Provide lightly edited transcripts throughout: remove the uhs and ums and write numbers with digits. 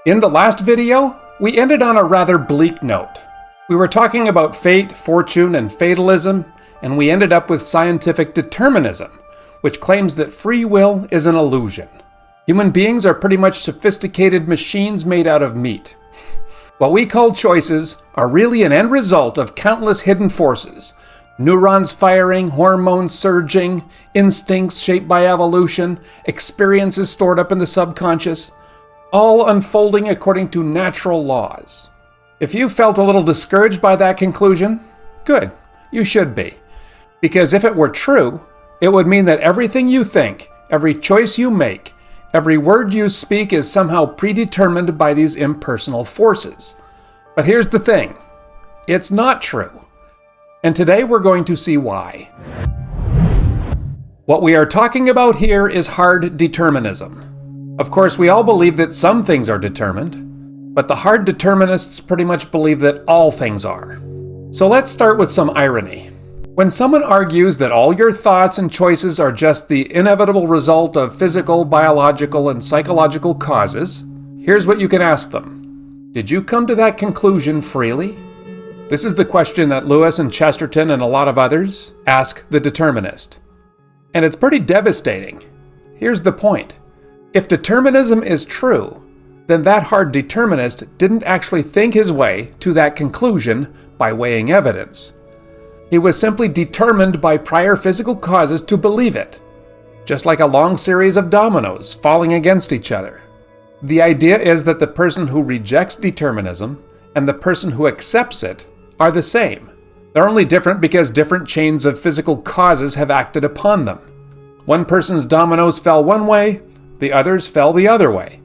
In the last video, we ended on a rather bleak note. We were talking about fate, fortune, and fatalism, and we ended up with scientific determinism, which claims that free will is an illusion. Human beings are pretty much sophisticated machines made out of meat. What we call choices are really an end result of countless hidden forces. Neurons firing, hormones surging, instincts shaped by evolution, experiences stored up in the subconscious, all unfolding according to natural laws. If you felt a little discouraged by that conclusion, good, you should be. Because if it were true, it would mean that everything you think, every choice you make, every word you speak is somehow predetermined by these impersonal forces. But here's the thing, it's not true. And today we're going to see why. What we are talking about here is hard determinism. Of course, we all believe that some things are determined, but the hard determinists pretty much believe that all things are. So let's start with some irony. When someone argues that all your thoughts and choices are just the inevitable result of physical, biological, and psychological causes, here's what you can ask them. Did you come to that conclusion freely? This is the question that Lewis and Chesterton and a lot of others ask the determinist. And it's pretty devastating. Here's the point. If determinism is true, then that hard determinist didn't actually think his way to that conclusion by weighing evidence. He was simply determined by prior physical causes to believe it, just like a long series of dominoes falling against each other. The idea is that the person who rejects determinism and the person who accepts it are the same. They're only different because different chains of physical causes have acted upon them. One person's dominoes fell one way, the others fell the other way.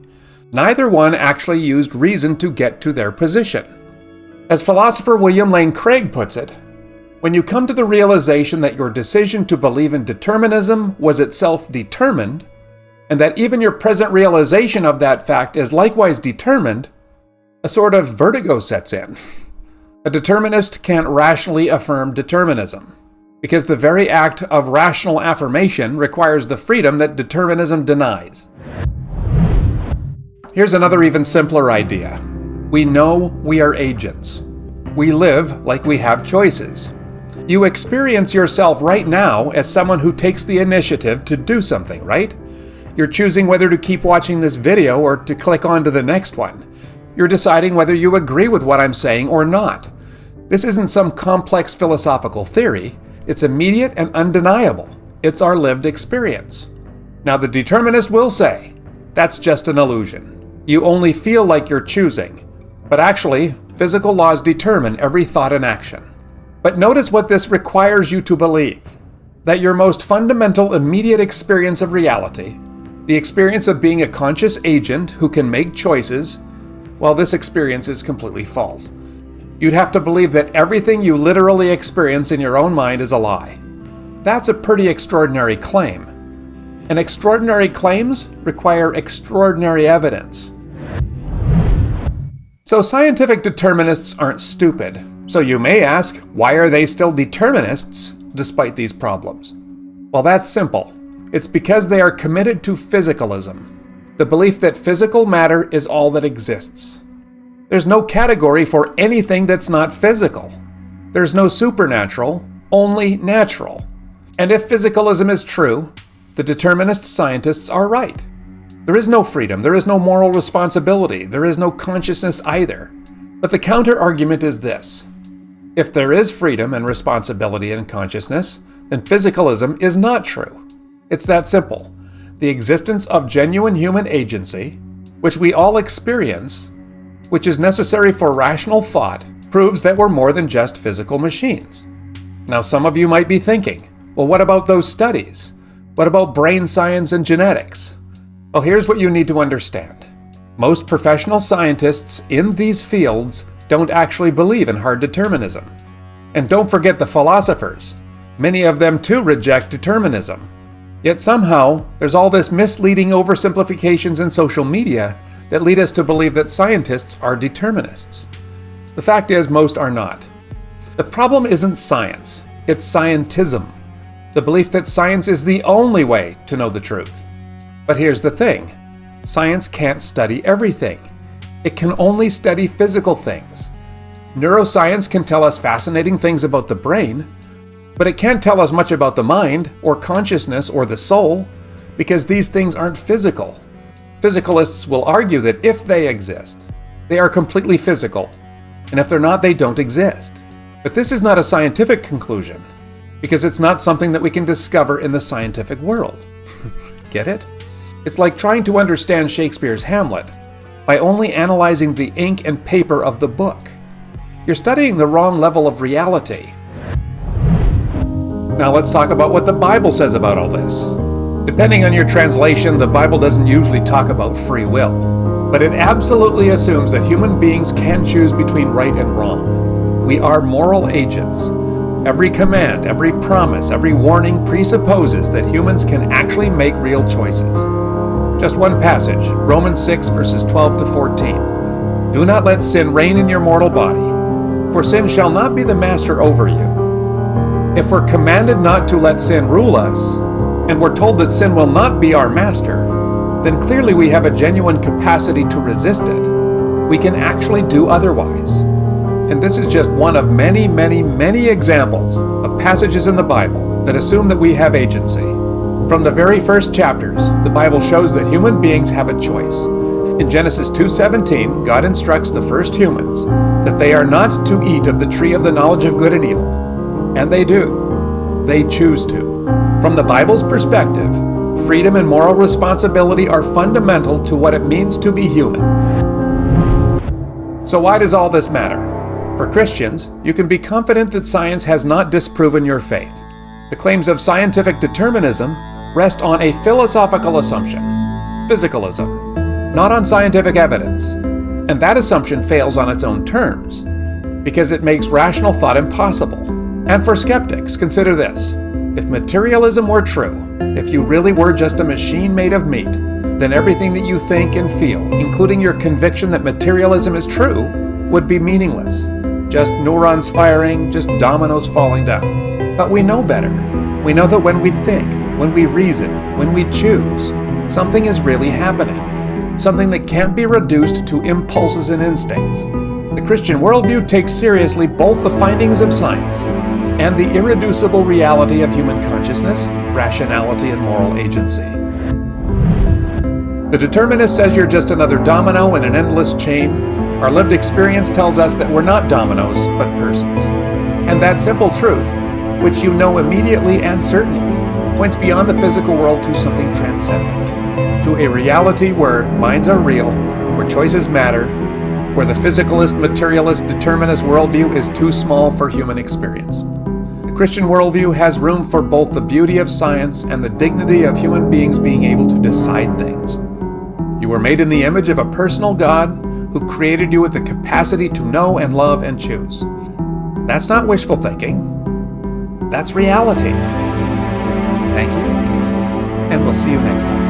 Neither one actually used reason to get to their position. As philosopher William Lane Craig puts it, when you come to the realization that your decision to believe in determinism was itself determined, and that even your present realization of that fact is likewise determined, a sort of vertigo sets in. A determinist can't rationally affirm determinism, because the very act of rational affirmation requires the freedom that determinism denies. Here's another even simpler idea. We know we are agents. We live like we have choices. You experience yourself right now as someone who takes the initiative to do something, right? You're choosing whether to keep watching this video or to click on to the next one. You're deciding whether you agree with what I'm saying or not. This isn't some complex philosophical theory. It's immediate and undeniable. It's our lived experience. Now, the determinist will say, that's just an illusion. You only feel like you're choosing. But actually, physical laws determine every thought and action. But notice what this requires you to believe. That your most fundamental immediate experience of reality, the experience of being a conscious agent who can make choices, well, this experience is completely false. You'd have to believe that everything you literally experience in your own mind is a lie. That's a pretty extraordinary claim. And extraordinary claims require extraordinary evidence. So scientific determinists aren't stupid. So you may ask, why are they still determinists despite these problems? Well, that's simple. It's because they are committed to physicalism, the belief that physical matter is all that exists. There's no category for anything that's not physical. There's no supernatural, only natural. And if physicalism is true, the determinist scientists are right. There is no freedom, there is no moral responsibility, there is no consciousness either. But the counter-argument is this. If there is freedom and responsibility and consciousness, then physicalism is not true. It's that simple. The existence of genuine human agency, which we all experience, which is necessary for rational thought, proves that we're more than just physical machines. Now, some of you might be thinking, well, what about those studies? What about brain science and genetics? Well, here's what you need to understand. Most professional scientists in these fields don't actually believe in hard determinism. And don't forget the philosophers. Many of them too reject determinism. Yet somehow, there's all this misleading oversimplifications in social media that lead us to believe that scientists are determinists. The fact is, most are not. The problem isn't science, it's scientism, the belief that science is the only way to know the truth. But here's the thing, science can't study everything. It can only study physical things. Neuroscience can tell us fascinating things about the brain, but it can't tell us much about the mind, or consciousness, or the soul, because these things aren't physical. Physicalists will argue that if they exist, they are completely physical, and if they're not, they don't exist. But this is not a scientific conclusion, because it's not something that we can discover in the scientific world. Get it? It's like trying to understand Shakespeare's Hamlet by only analyzing the ink and paper of the book. You're studying the wrong level of reality. Now let's talk about what the Bible says about all this. Depending on your translation, the Bible doesn't usually talk about free will, but it absolutely assumes that human beings can choose between right and wrong. We are moral agents. Every command, every promise, every warning presupposes that humans can actually make real choices. Just one passage, Romans 6 verses 12 to 14. Do not let sin reign in your mortal body, for sin shall not be the master over you. If we're commanded not to let sin rule us, and we're told that sin will not be our master, then clearly we have a genuine capacity to resist it. We can actually do otherwise. And this is just one of many, many, many examples of passages in the Bible that assume that we have agency. From the very first chapters, the Bible shows that human beings have a choice. In Genesis 2:17, God instructs the first humans that they are not to eat of the tree of the knowledge of good and evil. And they do. They choose to. From the Bible's perspective, freedom and moral responsibility are fundamental to what it means to be human. So why does all this matter? For Christians, you can be confident that science has not disproven your faith. The claims of scientific determinism rest on a philosophical assumption, physicalism, not on scientific evidence. And that assumption fails on its own terms, because it makes rational thought impossible. And for skeptics, consider this. If materialism were true, if you really were just a machine made of meat, then everything that you think and feel, including your conviction that materialism is true, would be meaningless. Just neurons firing, just dominoes falling down. But we know better. We know that when we think, when we reason, when we choose, something is really happening. Something that can't be reduced to impulses and instincts. The Christian worldview takes seriously both the findings of science and the irreducible reality of human consciousness, rationality, and moral agency. The determinist says you're just another domino in an endless chain. Our lived experience tells us that we're not dominoes, but persons. And that simple truth, which you know immediately and certainly, points beyond the physical world to something transcendent, to a reality where minds are real, where choices matter, where the physicalist, materialist, determinist worldview is too small for human experience. The Christian worldview has room for both the beauty of science and the dignity of human beings being able to decide things. You were made in the image of a personal God who created you with the capacity to know and love and choose. That's not wishful thinking. That's reality. Thank you, and we'll see you next time.